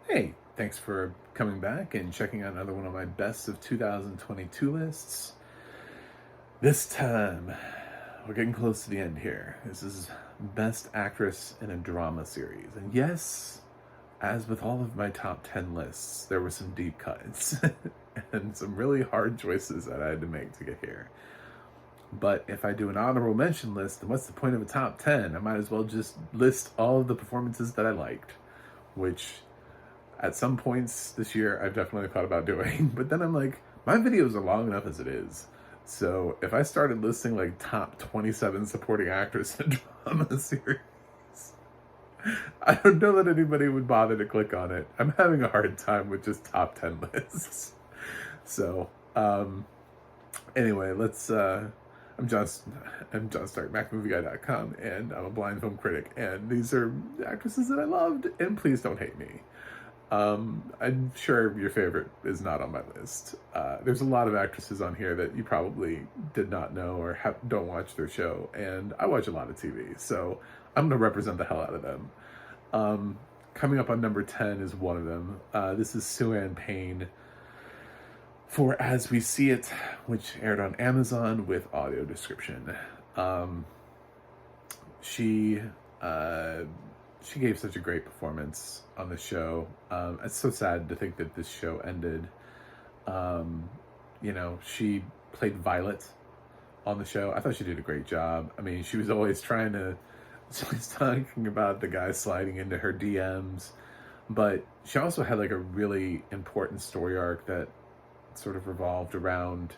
Hey, thanks for coming back and checking out another one of my best of 2022 lists. This time, we're getting close to the end here. This is Best Actress in a Drama Series. And yes, as with all of my top 10 lists, there were some deep cuts and some really hard choices that I had to make to get here. But if I do an honorable mention list, then what's the point of a top 10? I might as well just list all of the performances that I liked, which at some points this year I've definitely thought about doing. But then I'm like, my videos are long enough as it is. So if I started listing like top 27 supporting actors in a drama series, I don't know that anybody would bother to click on it. I'm having a hard time with just top 10 lists. So, anyway, I'm John Stark, MacMovieGuy.com, and I'm a blind film critic. And these are actresses that I loved, and please don't hate me. I'm sure your favorite is not on my list. There's a lot of actresses on here that you probably did not know or don't watch their show, and I watch a lot of TV, so I'm going to represent the hell out of them. Coming up on number 10 is one of them. This is Sue-Ann Payne for As We See It, which aired on Amazon with audio description. She gave such a great performance on the show. It's so sad to think that this show ended. She played Violet on the show. I thought she did a great job. I mean, she was always talking about the guy sliding into her DMs, but she also had like a really important story arc that sort of revolved around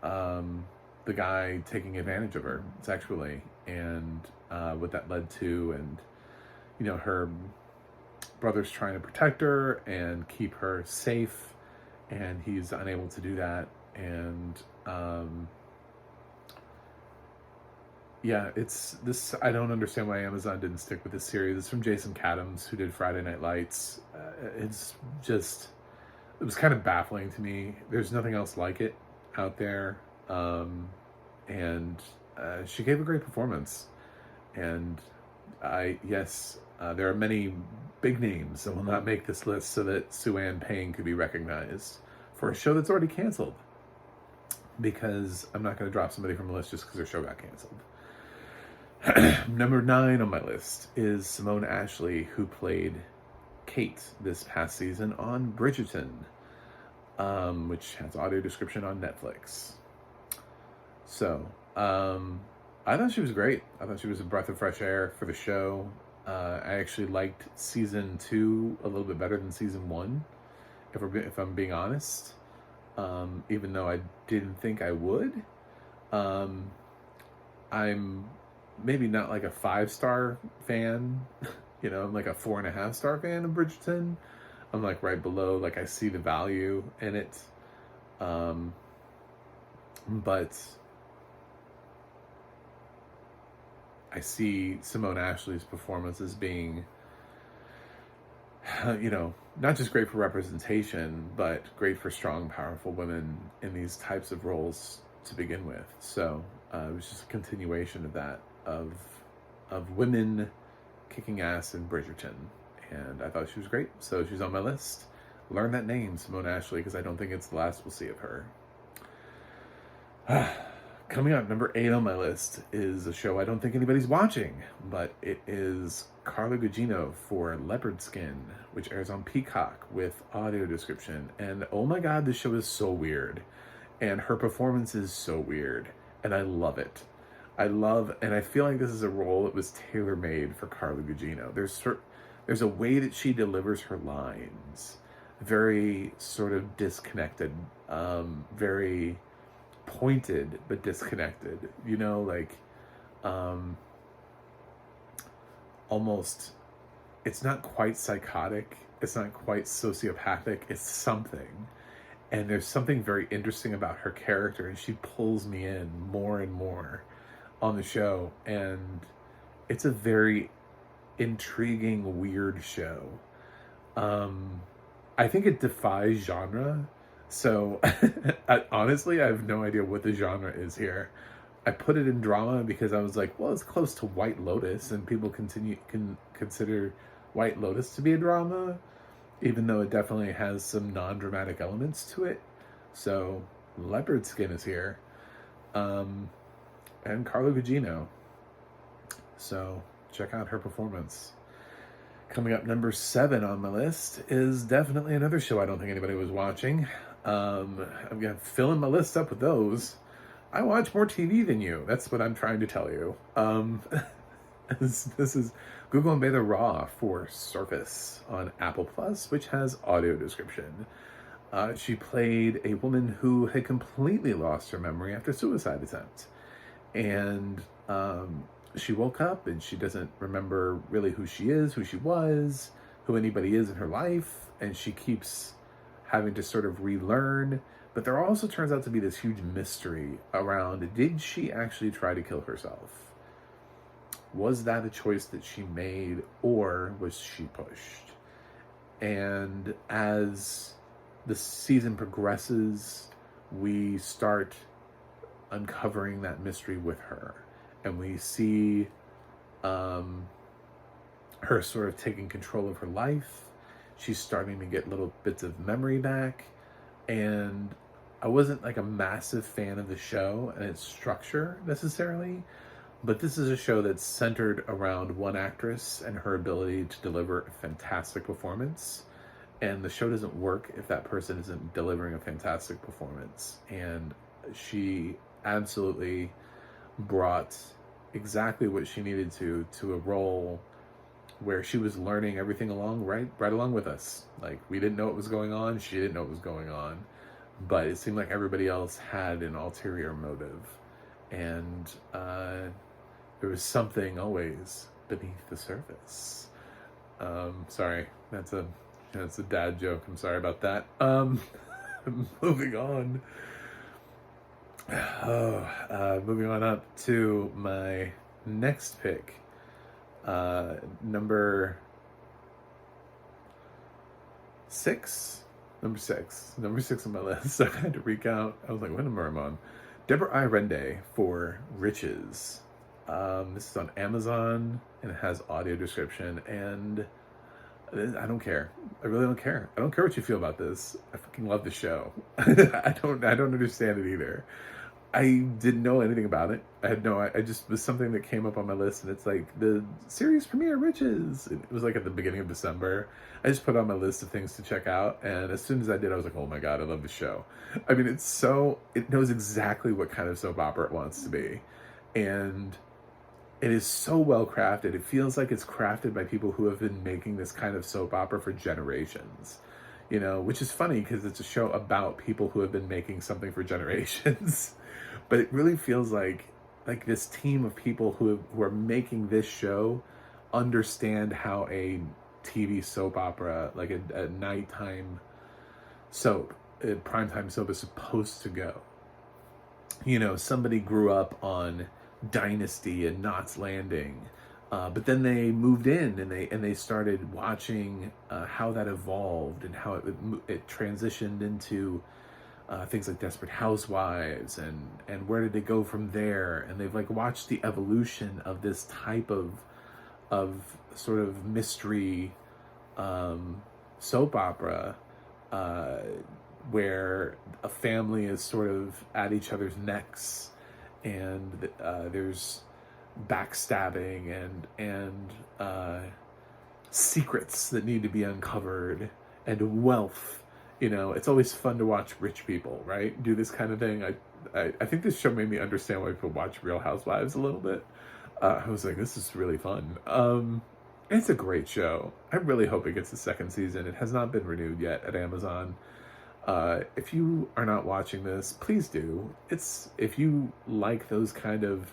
the guy taking advantage of her sexually, and what that led to, and her brother's trying to protect her and keep her safe, and he's unable to do that. And it's this. I don't understand why Amazon didn't stick with this series. It's from Jason Katims, who did Friday Night Lights. It was kind of baffling to me. There's nothing else like it out there. And she gave a great performance. And there are many big names that will not make this list so that Sue-Ann Payne could be recognized for a show that's already canceled. Because I'm not going to drop somebody from the list just because their show got canceled. Number 9 on my list is Simone Ashley, who played Kate this past season on Bridgerton, which has audio description on Netflix. So, I thought she was great. I thought she was a breath of fresh air for the show. I actually liked season 2 a little bit better than season 1, if I'm being honest. Even though I didn't think I would. I'm maybe not like a 5-star fan. I'm like a 4.5-star fan of Bridgerton. I'm like right below, like I see the value in it. But I see Simone Ashley's performance as being, not just great for representation, but great for strong, powerful women in these types of roles to begin with. So it was just a continuation of that, of women kicking ass in Bridgerton. And I thought she was great. So she's on my list. Learn that name, Simone Ashley, because I don't think it's the last we'll see of her. Coming up, number 8 on my list is a show I don't think anybody's watching, but it is Carla Gugino for Leopard Skin, which airs on Peacock with audio description. And oh my god, this show is so weird. And her performance is so weird. And I love it. And I feel like this is a role that was tailor-made for Carla Gugino. There's a way that she delivers her lines. Very sort of disconnected. Very pointed but disconnected, almost, it's not quite psychotic, it's not quite sociopathic, it's something. And there's something very interesting about her character, and she pulls me in more and more on the show. And it's a very intriguing, weird show. I think it defies genre. So, honestly, I have no idea what the genre is here. I put it in drama because I was like, well, it's close to White Lotus, and people can consider White Lotus to be a drama. even though it definitely has some non-dramatic elements to it. So Leopard Skin is here, and Carla Gugino. So check out her performance. Coming up, number 7 on my list is definitely another show I don't think anybody was watching. I'm gonna fill in my list up with those. I watch more TV than you. That's what I'm trying to tell you. This is Google and Bay the Raw for Surface on Apple Plus, which has audio description. She played a woman who had completely lost her memory after a suicide attempt. And she woke up and she doesn't remember really who she is, who she was, who anybody is in her life. And she keeps having to sort of relearn. But there also turns out to be this huge mystery around, did she actually try to kill herself? Was that a choice that she made, or was she pushed? And as the season progresses, we start uncovering that mystery with her. And we see her sort of taking control of her life. She's starting to get little bits of memory back. And I wasn't like a massive fan of the show and its structure necessarily, but this is a show that's centered around one actress and her ability to deliver a fantastic performance. And the show doesn't work if that person isn't delivering a fantastic performance. And she absolutely brought exactly what she needed to a role where she was learning everything right along with us. Like, we didn't know what was going on, she didn't know what was going on, but it seemed like everybody else had an ulterior motive. And there was something always beneath the surface. Sorry, that's a dad joke. I'm sorry about that. Moving on. Moving on up to my next pick. Number 6. Number 6 on my list. I had to recount. I was like, what number am I on? Deborah Irende for Riches. This is on Amazon, and it has audio description, and I don't care. I really don't care. I don't care what you feel about this. I fucking love the show. I don't understand it either. I didn't know anything about it. I just was something that came up on my list, and it's like the series premiere Riches. It was like at the beginning of December. I just put it on my list of things to check out, and as soon as I did, I was like, oh my God, I love the show. I mean, it knows exactly what kind of soap opera it wants to be. And it is so well crafted. It feels like it's crafted by people who have been making this kind of soap opera for generations. You know, which is funny because it's a show about people who have been making something for generations. But it really feels like this team of people who are making this show understand how a TV soap opera, like a nighttime soap, a primetime soap, is supposed to go. You know, somebody grew up on Dynasty and Knots Landing, but then they moved in and they started watching how that evolved and how it transitioned into things like Desperate Housewives, and where did they go from there? And they've like watched the evolution of this type of sort of mystery soap opera, where a family is sort of at each other's necks, and there's backstabbing and secrets that need to be uncovered, and wealth. You know, it's always fun to watch rich people, right, do this kind of thing. I think this show made me understand why people watch Real Housewives a little bit. I was like, this is really fun. It's a great show. I really hope it gets a second season. It has not been renewed yet at Amazon. If you are not watching this, please do. If you like those kind of,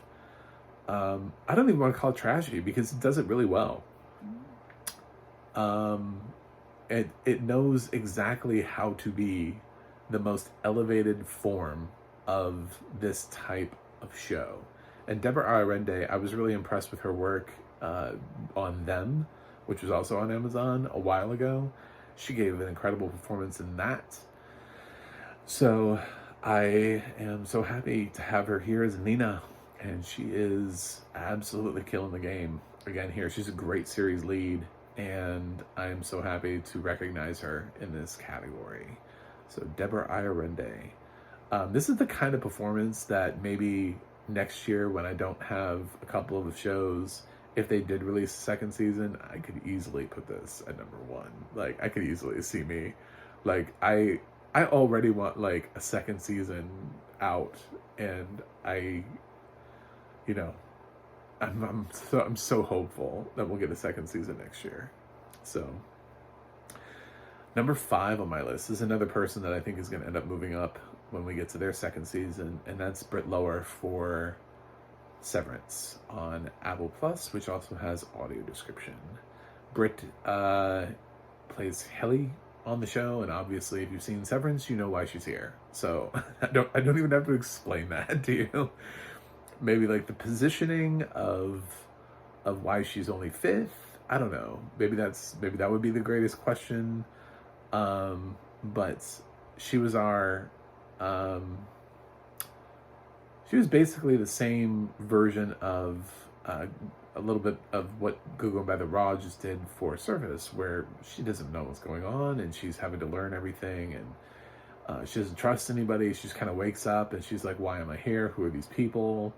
I don't even want to call it tragedy because it does it really well. It knows exactly how to be the most elevated form of this type of show. And Deborah Arende, I was really impressed with her work on Them, which was also on Amazon a while ago. She gave an incredible performance in that. So I am so happy to have her here as Nina, and she is absolutely killing the game. Again, here, she's a great series lead, and I'm so happy to recognize her in this category. So Deborah Iorende. This is the kind of performance that maybe next year, when I don't have a couple of shows, if they did release a second season, I could easily put this at number one. Like, I could easily see me, like, I already want like a second season out, and you know, I'm so hopeful that we'll get a second season next year. So number 5 on my list is another person that I think is going to end up moving up when we get to their second season, and that's Britt Lower for Severance on Apple Plus, which also has audio description. Britt plays Helly on the show, and obviously if you've seen Severance, you know why she's here. So I don't even have to explain that to you. Maybe like the positioning of why she's only 5th. I don't know. Maybe that would be the greatest question. But she was she was basically the same version of a little bit of what Google by the Raw just did for Surface, where she doesn't know what's going on and she's having to learn everything, and she doesn't trust anybody. She just kind of wakes up and she's like, why am I here? Who are these people?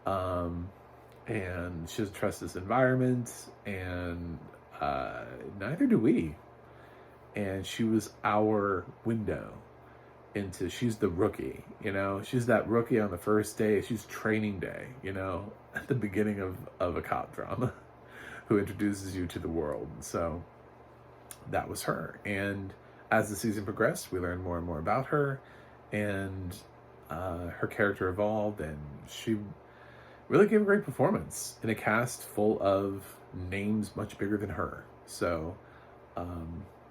And she doesn't trust this environment, and neither do we. And she was our window into, she's the rookie, she's that rookie on the first day. She's training day, at the beginning of a cop drama who introduces you to the world. So that was her. And as the season progressed, we learned more and more about her, and her character evolved, and she really gave a great performance in a cast full of names much bigger than her. So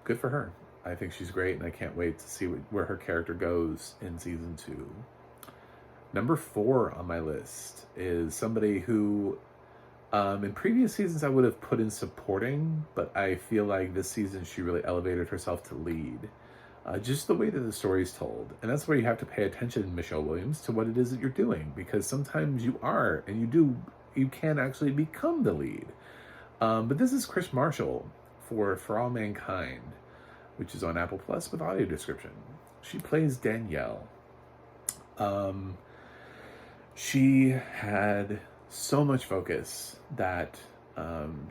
good for her. I think she's great, and I can't wait to see where her character goes in season 2. Number 4 on my list is somebody who in previous seasons I would have put in supporting, but I feel like this season she really elevated herself to lead. Just the way that the story is told. And that's where you have to pay attention, Michelle Williams, to what it is that you're doing, because sometimes you are, and you can actually become the lead. But this is Kris Marshall for All Mankind, which is on Apple Plus with audio description. She plays Danielle. She had so much focus that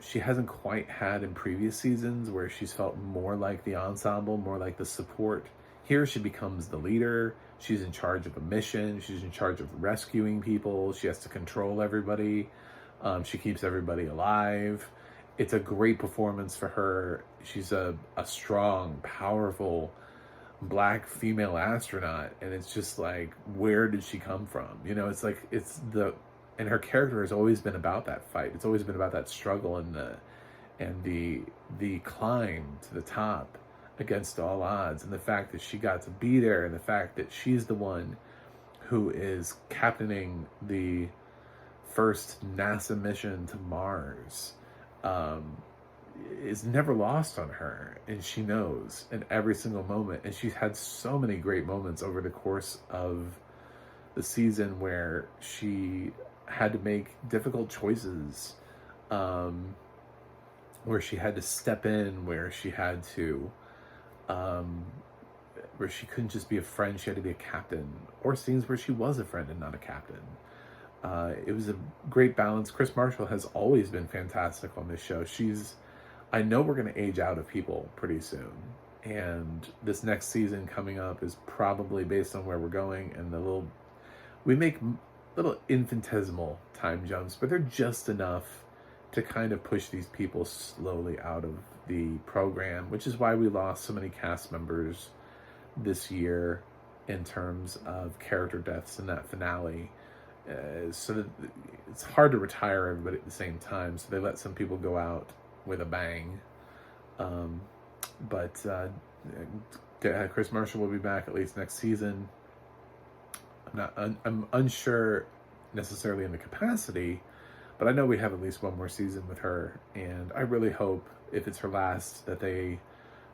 she hasn't quite had in previous seasons, where she's felt more like the ensemble, more like the support. Here she becomes the leader. She's in charge of a mission. She's in charge of rescuing people. She has to control everybody. She keeps everybody alive. It's a great performance for her. She's a strong, powerful Black female astronaut, and it's just like, where did she come from? It's like, and her character has always been about that fight. It's always been about that struggle and the climb to the top against all odds, and the fact that she got to be there, and the fact that she's the one who is captaining the first NASA mission to Mars, is never lost on her, and she knows in every single moment. And she's had so many great moments over the course of the season where she had to make difficult choices, where she had to step in, where she had to where she couldn't just be a friend, she had to be a captain, or scenes where she was a friend and not a captain. It was a great balance. Kris Marshall has always been fantastic on this show. I know we're going to age out of people pretty soon, and this next season coming up is probably based on where we're going, and we make little infinitesimal time jumps, but they're just enough to kind of push these people slowly out of the program, which is why we lost so many cast members this year in terms of character deaths in that finale. So that it's hard to retire everybody at the same time, so they let some people go out with a bang. But Kris Marshall will be back at least next season. I'm unsure necessarily in the capacity, but I know we have at least one more season with her, and I really hope, if it's her last, that they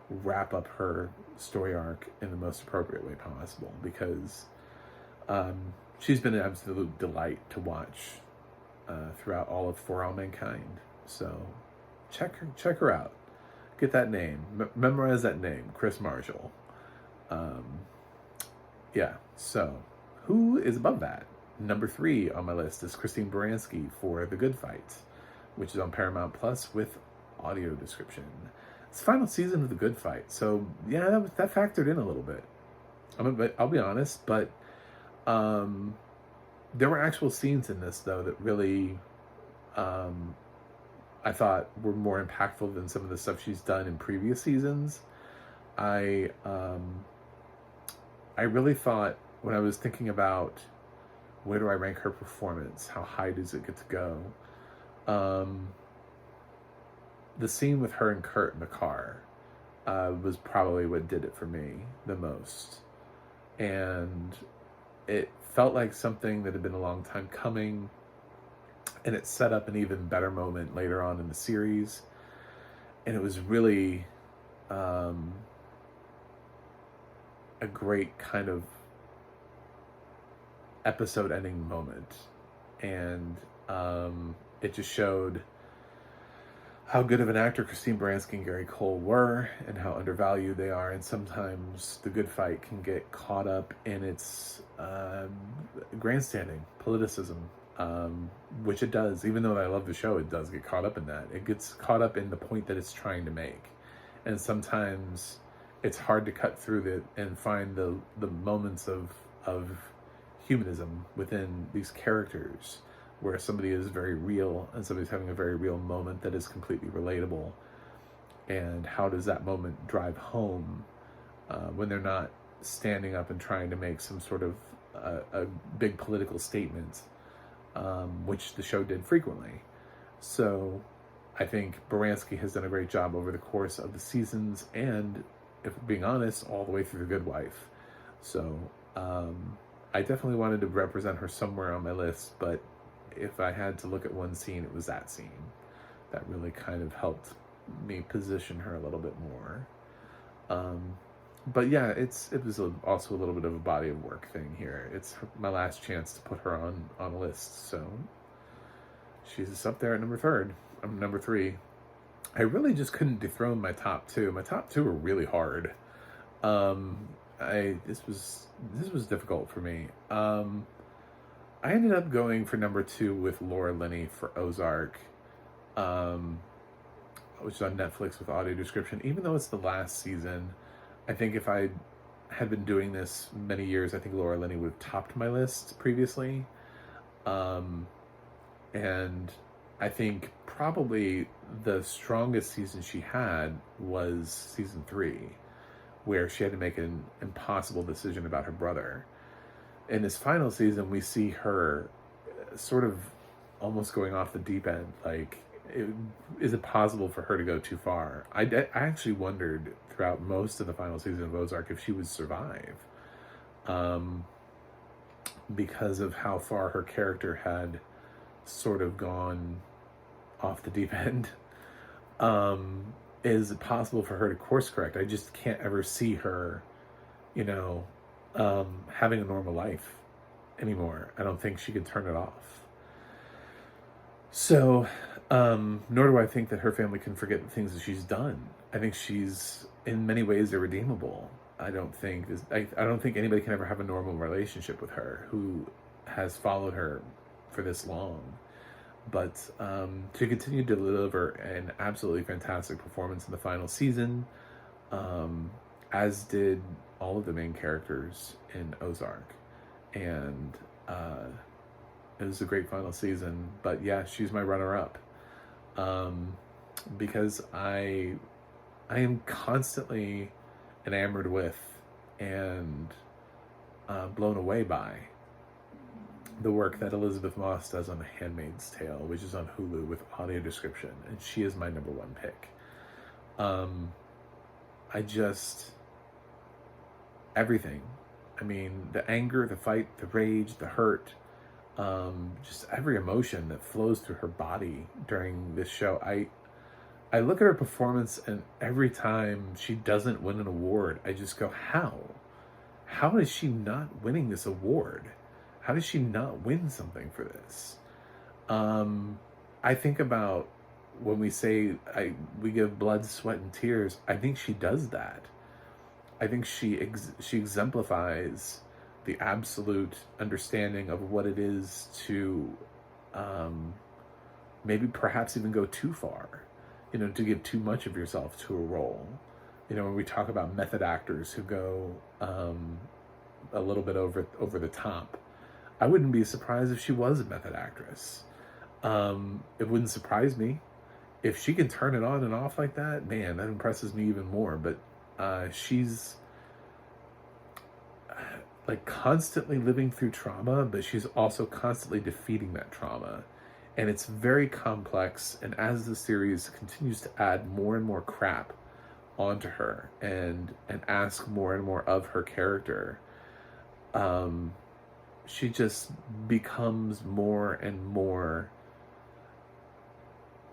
wrap up her story arc in the most appropriate way possible, because she's been an absolute delight to watch throughout all of For All Mankind. So check her out. Get that name. Memorize that name. Chris Marshall. Yeah, so who is above that? Number 3 on my list is Christine Baranski for The Good Fight, which is on Paramount Plus with audio description. It's the final season of The Good Fight, so yeah, that factored in a little bit. I'll be honest, but there were actual scenes in this, though, that really I thought were more impactful than some of the stuff she's done in previous seasons. I really thought, when I was thinking about where do I rank her performance, how high does it get to go, the scene with her and Kurt in the car was probably what did it for me the most. And it felt like something that had been a long time coming, and it set up an even better moment later on in the series. And it was really a great kind of episode ending moment. And it just showed how good of an actor Christine Baranski and Gary Cole were, and how undervalued they are. And sometimes The Good Fight can get caught up in its grandstanding, politicism, which it does. Even though I love the show, it does get caught up in that. It gets caught up in the point that it's trying to make. And sometimes it's hard to cut through it and find the moments of humanism within these characters, where somebody is very real and somebody's having a very real moment that is completely relatable. And how does that moment drive home when they're not standing up and trying to make some sort of a big political statement, which the show did frequently. So I think Baranski has done a great job over the course of the seasons, and, if being honest, all the way through The Good Wife. So I definitely wanted to represent her somewhere on my list, but if I had to look at one scene, it was that scene that really kind of helped me position her a little bit more. But yeah, it was also a little bit of a body of work thing here. It's my last chance to put her on a list, so she's up there at number 3. I really just couldn't dethrone my top 2. My top 2 were really hard. This was difficult for me. I ended up going for number 2 with Laura Linney for Ozark, which is on Netflix with audio description. Even though it's the last season, I think if I had been doing this many years, I think Laura Linney would have topped my list previously. And I think probably the strongest season she had was season 3, where she had to make an impossible decision about her brother. In this final season, we see her sort of almost going off the deep end. Like, is it possible for her to go too far? I actually wondered throughout most of the final season of Ozark if she would survive, because of how far her character had sort of gone off the deep end. Is it possible for her to course correct? I just can't ever see her, having a normal life anymore. I don't think she could turn it off. So, nor do I think that her family can forget the things that she's done. I think she's in many ways irredeemable. I don't think anybody can ever have a normal relationship with her who has followed her for this long. But to continue to deliver an absolutely fantastic performance in the final season, as did all of the main characters in Ozark. And it was a great final season. But yeah, she's my runner-up. Because I am constantly enamored with and blown away by the work that Elizabeth Moss does on The Handmaid's Tale, which is on Hulu with audio description, and she is my number 1 pick. Everything. I mean, the anger, the fight, the rage, the hurt, just every emotion that flows through her body during this show. I look at her performance, and every time she doesn't win an award, I just go, how? How is she not winning this award? How does she not win something for this? I think about when we say we give blood, sweat, and tears, I think she does that. I think she exemplifies the absolute understanding of what it is to maybe perhaps even go too far, to give too much of yourself to a role. When we talk about method actors who go a little bit over the top, I wouldn't be surprised if she was a method actress. It wouldn't surprise me if she can turn it on and off like that. Man, that impresses me even more. But she's like constantly living through trauma, but she's also constantly defeating that trauma. And it's very complex. And as the series continues to add more and more crap onto her and ask more and more of her character, she just becomes more and more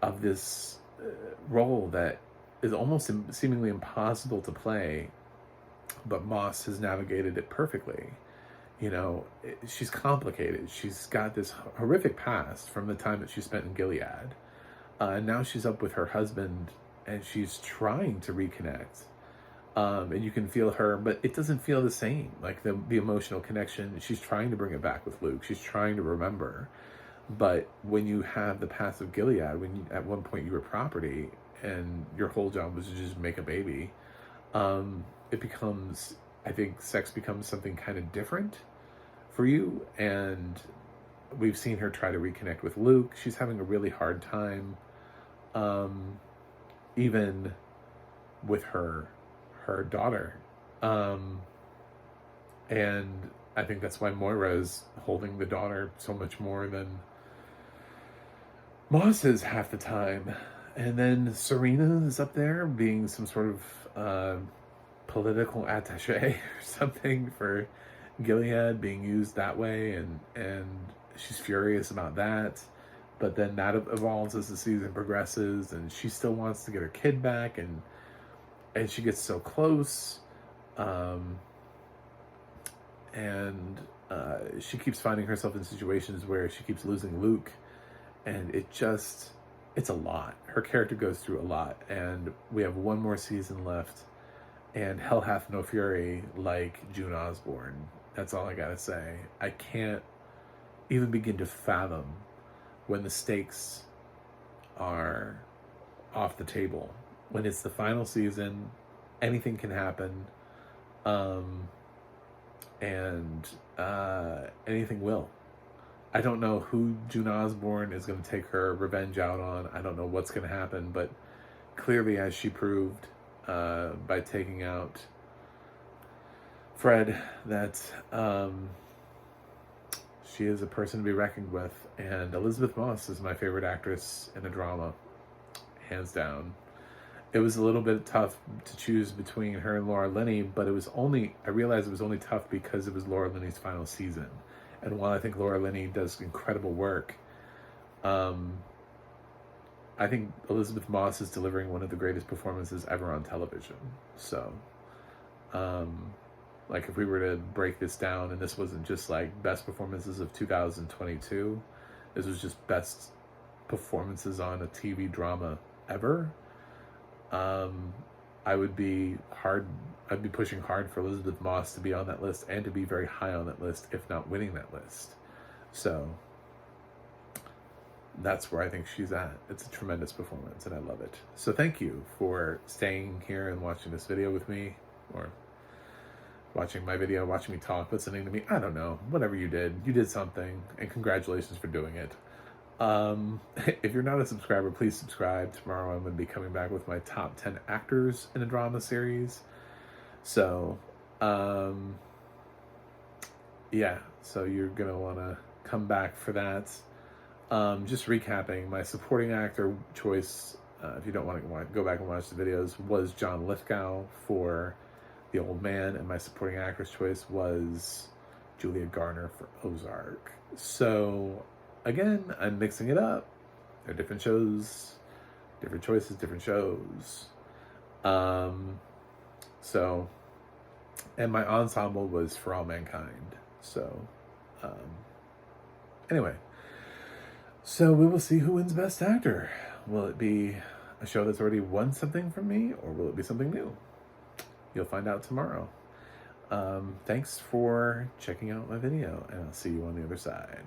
of this role that is almost seemingly impossible to play, but Moss has navigated it perfectly. She's complicated. She's got this horrific past from the time that she spent in Gilead. And now she's up with her husband and she's trying to reconnect. And you can feel her, but it doesn't feel the same. Like the emotional connection, she's trying to bring it back with Luke. She's trying to remember. But when you have the past of Gilead, at one point you were property and your whole job was to just make a baby, it becomes, I think sex becomes something kind of different for you. And we've seen her try to reconnect with Luke. She's having a really hard time, even with her daughter. And I think that's why Moira is holding the daughter so much more than Moss is half the time. And then Serena is up there being some sort of political attaché or something for Gilead, being used that way, and she's furious about that. But then that evolves as the season progresses, and she still wants to get her kid back, and she gets so close, and she keeps finding herself in situations where she keeps losing Luke, and it's a lot. Her character goes through a lot, and we have one more season left, and hell hath no fury like June Osborne. That's all I gotta say. I can't even begin to fathom when the stakes are off the table. When it's the final season, anything can happen, and anything will. I don't know who June Osborne is going to take her revenge out on. I don't know what's going to happen, but clearly, as she proved by taking out Fred, that she is a person to be reckoned with. And Elizabeth Moss is my favorite actress in a drama, hands down. It was a little bit tough to choose between her and Laura Linney, but I realized it was only tough because it was Laura Linney's final season. And while I think Laura Linney does incredible work, I think Elizabeth Moss is delivering one of the greatest performances ever on television. So, like if we were to break this down, and this wasn't just like best performances of 2022, this was just best performances on a TV drama ever, I'd be pushing hard for Elizabeth Moss to be on that list and to be very high on that list, if not winning that list. So that's where I think she's at. It's a tremendous performance and I love it. So thank you for staying here and watching this video with me, or watching my video, watching me talk, listening to me. I don't know, whatever you did something, and congratulations for doing it. If you're not a subscriber, please subscribe. Tomorrow I'm going to be coming back with my top 10 actors in a drama series. So, yeah, so you're going to want to come back for that. Just recapping, my supporting actor choice, if you don't want to go back and watch the videos, was John Lithgow for The Old Man, and my supporting actress choice was Julia Garner for Ozark. So, again, I'm mixing it up. They're different shows, different choices, different shows. So, and my ensemble was For All Mankind. So, anyway, so we will see who wins Best Actor. Will it be a show that's already won something from me, or will it be something new? You'll find out tomorrow. Thanks for checking out my video, and I'll see you on the other side.